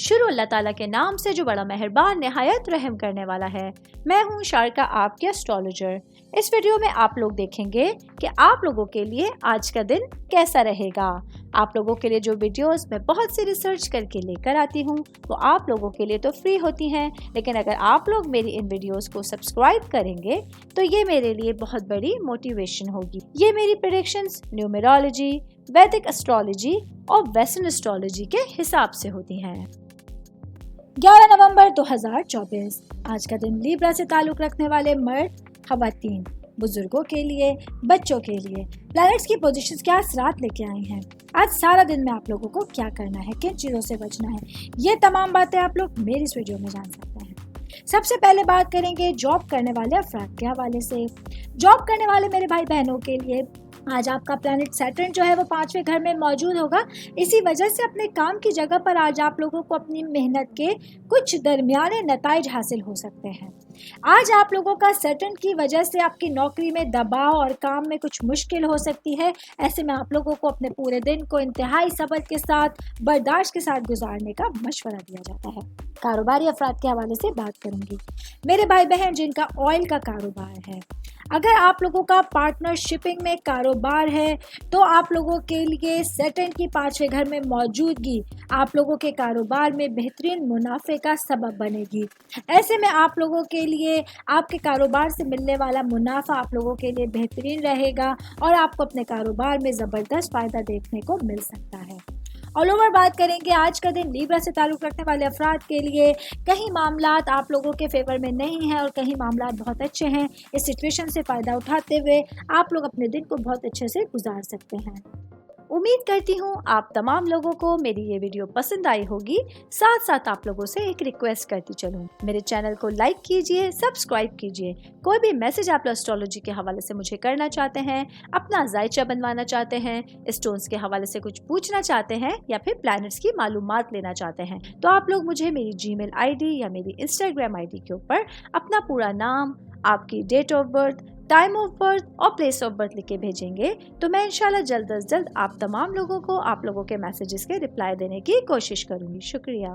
शुरू अल्लाह ताला के नाम से जो बड़ा मेहरबान निहायत रहम करने वाला है। मैं हूँ शारका, आपके एस्ट्रोलॉजर। इस वीडियो में आप लोग देखेंगे कि आप लोगों के लिए आज का दिन कैसा रहेगा। आप लोगों के लिए जो वीडियोस मैं बहुत सी रिसर्च करके लेकर आती हूँ वो आप लोगों के लिए तो फ्री होती हैं, लेकिन अगर आप लोग मेरी इन वीडियोस को सब्सक्राइब करेंगे तो ये मेरे लिए बहुत बड़ी मोटिवेशन होगी। ये मेरी प्रेडिक्शंस न्यूमेरोलॉजी, वैदिक एस्ट्रोलॉजी और वेस्टर्न एस्ट्रोलॉजी के हिसाब से होती हैं। 11 नवंबर 2024 आज का दिन लिब्रा से ताल्लुक रखने वाले मर्द, खवातीन, बुजुर्गों के लिए, बच्चों के लिए प्लैनेट्स की पोजीशंस क्या असरात लेके आई हैं। आज सारा दिन में आप लोगों को क्या करना है, किन चीज़ों से बचना है, ये तमाम बातें आप लोग मेरी इस वीडियो में जान सकते हैं। सबसे पहले बात करेंगे जॉब करने वाले अफराद के हवाले से। जॉब करने वाले मेरे भाई बहनों के लिए आज आपका प्लैनेट सैटर्न जो है वो 5वें घर में मौजूद होगा। इसी वजह से अपने काम की जगह पर आज आप लोगों को अपनी मेहनत के कुछ दरमियाने नताइज हासिल हो सकते हैं। आज आप लोगों का सैटर्न की वजह से आपकी नौकरी में दबाव और काम में कुछ मुश्किल हो सकती है। ऐसे में आप लोगों को अपने पूरे दिन को इंतहाई सब्र के साथ, बर्दाश्त के साथ गुजारने का मशवरा दिया जाता है। कारोबारी अफराद के हवाले से बात करूंगी। मेरे भाई बहन जिनका ऑयल का कारोबार है, अगर आप लोगों का पार्टनरशिपिंग में कारोबार है तो आप लोगों के लिए सैटर्न की 5वें घर में मौजूदगी आप लोगों के कारोबार में बेहतरीन मुनाफे का सबब बनेगी। ऐसे में आप लोगों के लिए आपके कारोबार से मिलने वाला मुनाफा आप लोगों के लिए बेहतरीन रहेगा और आपको अपने कारोबार में ज़बरदस्त फ़ायदा देखने को मिल सकता है। ऑल ओवर बात करेंगे आज का दिन लिब्रा से ताल्लुक़ रखने वाले अफराद के लिए। कहीं मामलात आप लोगों के फेवर में नहीं हैं और कहीं मामलात बहुत अच्छे हैं। इस सिचुएशन से फ़ायदा उठाते हुए आप लोग अपने दिन को बहुत अच्छे से गुजार सकते हैं। उम्मीद करती हूँ आप तमाम लोगों को मेरी ये वीडियो पसंद आई होगी। साथ साथ आप लोगों से एक रिक्वेस्ट करती चलूँ, मेरे चैनल को लाइक कीजिए, सब्सक्राइब कीजिए। कोई भी मैसेज आप एस्ट्रोलॉजी के हवाले से मुझे करना चाहते हैं, अपना जायचा बनवाना चाहते हैं, स्टोन्स के हवाले से कुछ पूछना चाहते हैं या फिर प्लैनेट्स की मालूमात लेना चाहते हैं तो आप लोग मुझे मेरी जीमेल आईडी या मेरी इंस्टाग्राम आईडी के ऊपर अपना पूरा नाम, आपकी date of birth, time of birth और प्लेस ऑफ बर्थ लिख के भेजेंगे तो मैं इंशाल्लाह जल्द अज जल्द आप तमाम लोगों को आप लोगों के मैसेजेस के रिप्लाई देने की कोशिश करूंगी। शुक्रिया।